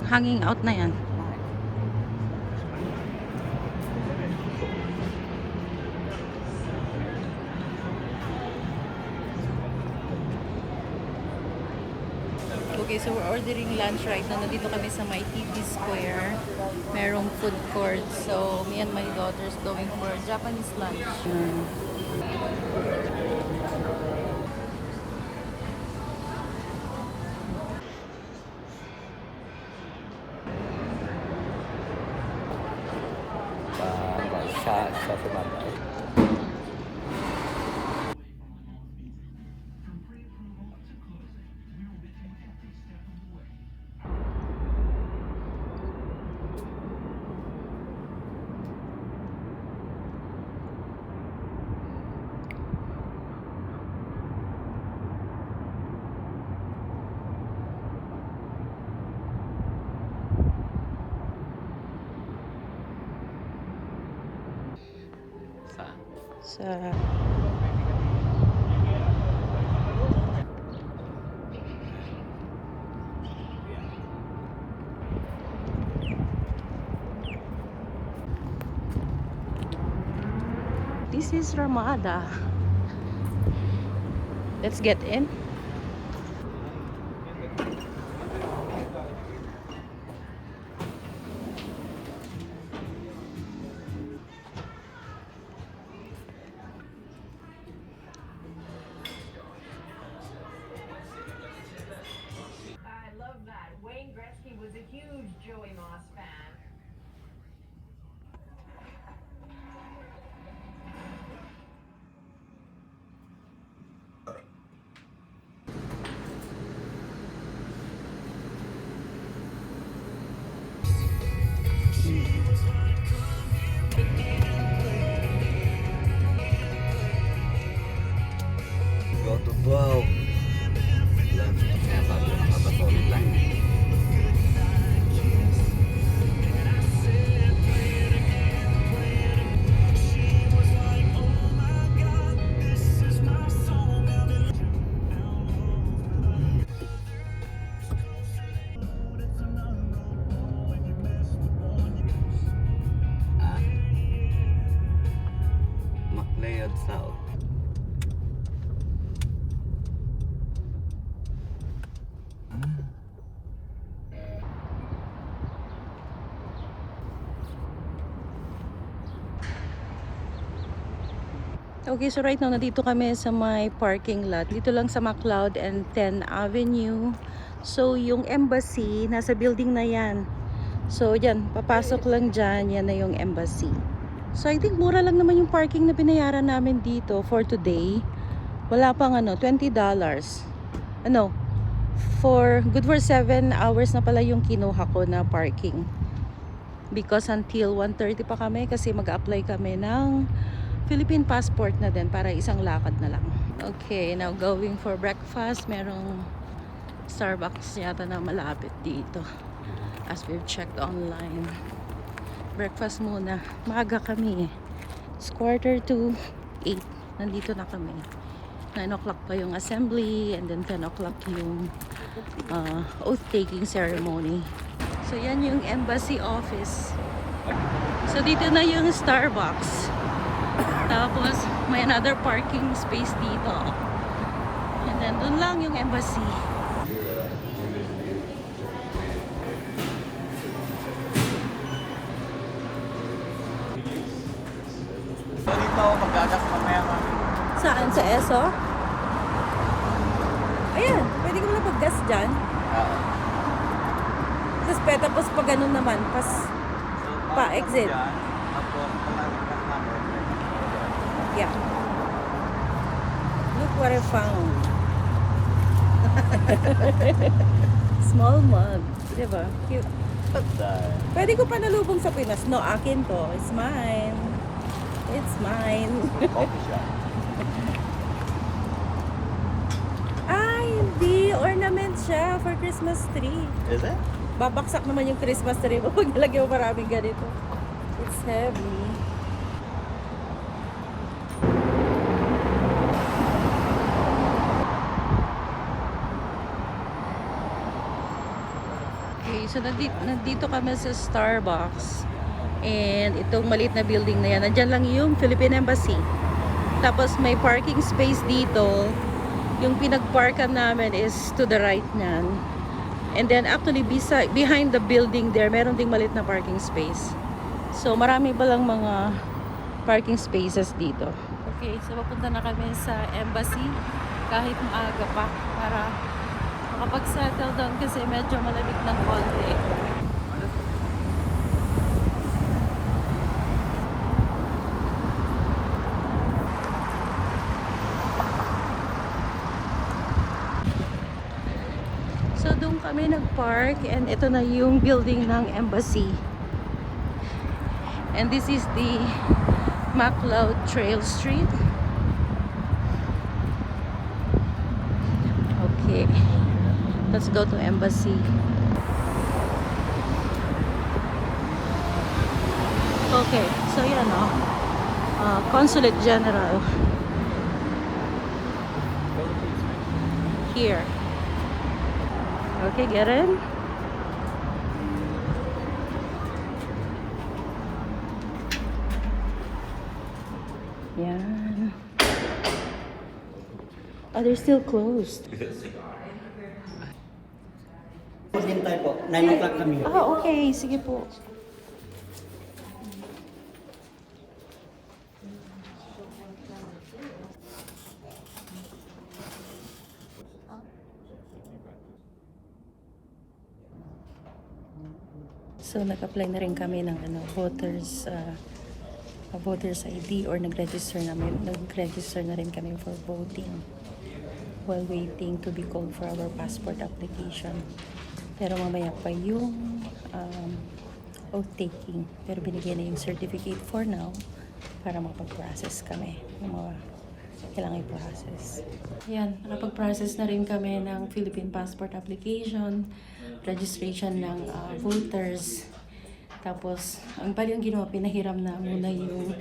hanging out na yan. Okay, so we're ordering lunch right now. Nandito kami sa my TV Square. Merong food court. So, me and my daughter's going for Japanese lunch. Sa Sumabay. Sa This is Ramada. Let's get in. I love that. Wayne Gretzky was a huge Joey Moss fan. Go to wow. Lang, kaya bago nakapatulog lang. Ah, McLeod South. Okay, so right now nandito kami sa my parking lot. Dito lang sa MacLeod and 10th Avenue. So yung embassy nasa building na yan. So yan, papasok lang dyan. Yan na yung embassy. So I think mura lang naman yung parking na binayaran namin dito for today. Wala pang $20. Ano, good for 7 hours na pala yung kinuha ko na parking. Because until 1:30 pa kami kasi mag-apply kami ng Philippine passport na din para isang lakad na lang. Okay, now going for breakfast. Merong Starbucks yata na malapit dito. As we've checked online. Breakfast muna. Maaga kami eh. It's 7:45. Nandito na kami. 9 o'clock pa yung assembly and then 10 o'clock yung oath-taking ceremony. So yan yung embassy office. So dito na yung Starbucks. Tapos may another parking space dito. And then dun lang yung embassy. Dito ako mag-agas mamaya nga. Saan? Sa ESO? Ayan, pwede ko lang pag-gas dyan. Tapos pag ganun naman, pa-exit. Yeah. Look what I found. Small mug. Diba? Cute. Pwede ko pa nalubong sa Pinas. No, akin to. It's mine. It's mine. Coffee shop. Hindi. Ornament siya for Christmas tree. Is it? Babaksak naman yung Christmas tree mo pag nalagyan mo maraming ganito. It's heavy. Okay, so nandito kami sa Starbucks. And itong maliit na building na yan, nandyan lang yung Philippine Embassy. Tapos may parking space dito. Yung pinagparkan namin is to the right niyan. And then actually behind the building there, meron ding maliit na parking space. So marami palang mga parking spaces dito. Okay, so papunta na kami sa embassy kahit maaga pa para makapag-settle down kasi medyo malamig ng konti. So doon kami nag-park and ito na yung building ng embassy. And this is the MacLeod Trail Street. Okay. Let's go to embassy. Okay, so yan Consulate General. Here. Okay, get in. Yan. Oh, they're still closed. Hintay po, 9 o'clock kami. Ah, okay. Sige po. So, nag-apply na rin kami ng voters ID or nag-register na rin kami for voting while waiting to be called for our passport application. Pero mamaya pa yung oath taking. Pero binigyan na yung certificate for now para makapag-process kami ng mga kailangan i-process. Yan, nakapag-process na rin kami ng Philippine passport application, registration ng voters. Tapos, ang pala yung ginawa, pinahiram na muna yung,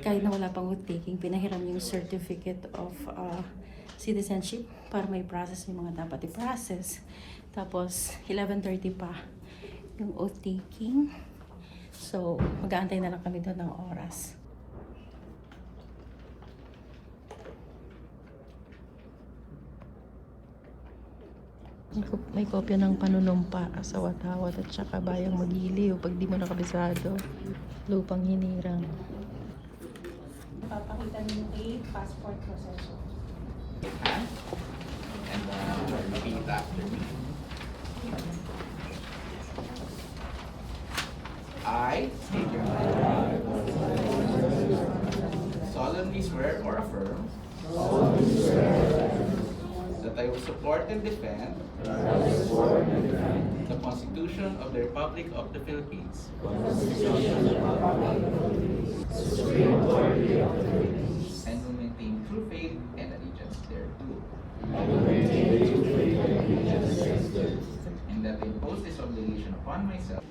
kahit na wala pang oath taking, pinahiram yung certificate of citizenship para may process yung mga dapat i-process. Tapos, 11:30 pa yung oath taking. So, mag-aantay na lang kami doon ng oras. May kopya ng panunumpa sa Watawat at saka Bayang Magiliw pag di mo nakabisado. Lupang hinirang. Papakita niyo yung passport proseso. And repeat after me. I state your name. Solemnly swear or affirm that I will support and defend the Constitution of the Republic of the Philippines and will maintain true faith and allegiance thereto. And that I impose this obligation upon myself.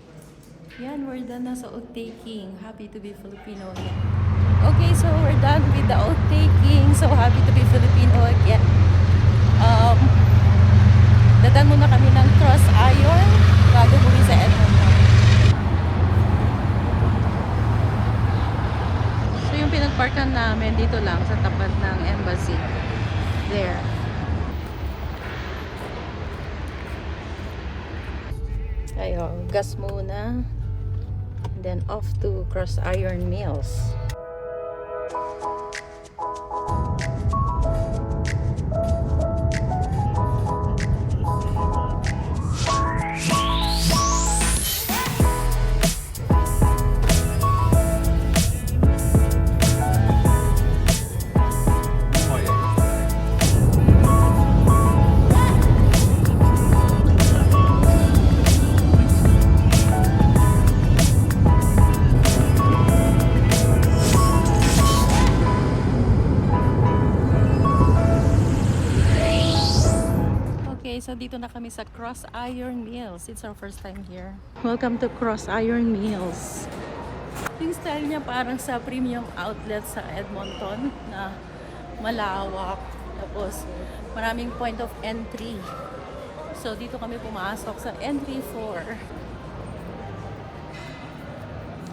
Yan, we're done na sa oath taking. Happy to be Filipino again. Okay, so we're done with the oath taking. So happy to be Filipino again. Dadan muna kami ng Cross Iron bago muli sa Edmonton. So yung pinagparkan namin dito lang sa tapat ng embassy. There. Ayun, gas muna. And then off to Cross Iron Mills. Okay, so dito na kami sa Cross Iron Mills. It's our first time here. Welcome to Cross Iron Mills. Yung style niya parang sa premium outlet sa Edmonton na malawak. Tapos maraming point of entry. So, dito kami pumasok sa entry 4.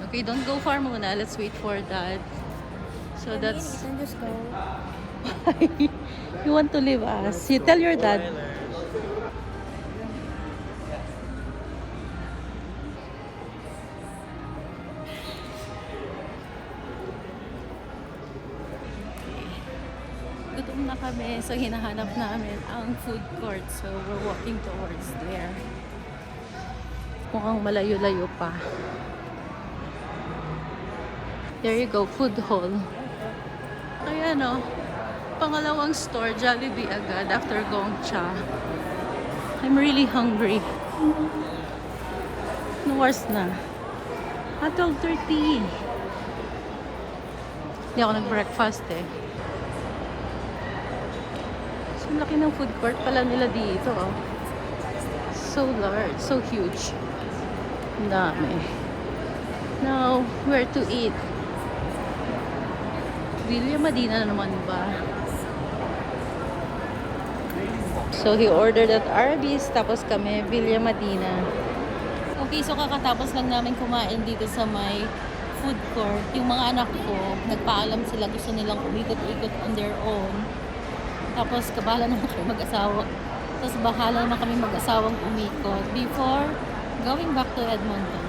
Okay, don't go far muna. Let's wait for that. So, that's... Just go. You want to leave us? You tell your dad. Gutom na kami, so hinahanap namin ang food court. So, we're walking towards there. Mukhang malayo-layo pa. There you go, food hall. Kaya no, pangalawang store, Jollibee agad after Gongcha. I'm really hungry. No oras na. 12:30. Hindi ako nag-breakfast eh. So, laki ng food court pala nila dito. Oh. So large, so huge. Ang dami. Now, where to eat? Villa Medina na naman ba? So, he ordered at Arby's, tapos kami, Villa Medina. Okay, so kakatapos lang namin kumain dito sa may food court. Yung mga anak ko, nagpaalam sila, gusto nilang umikot-ikot on their own. Tapos, kabahala naman kami mag-asawa. Tapos, bahala naman kami mag-asawang umikot before going back to Edmonton.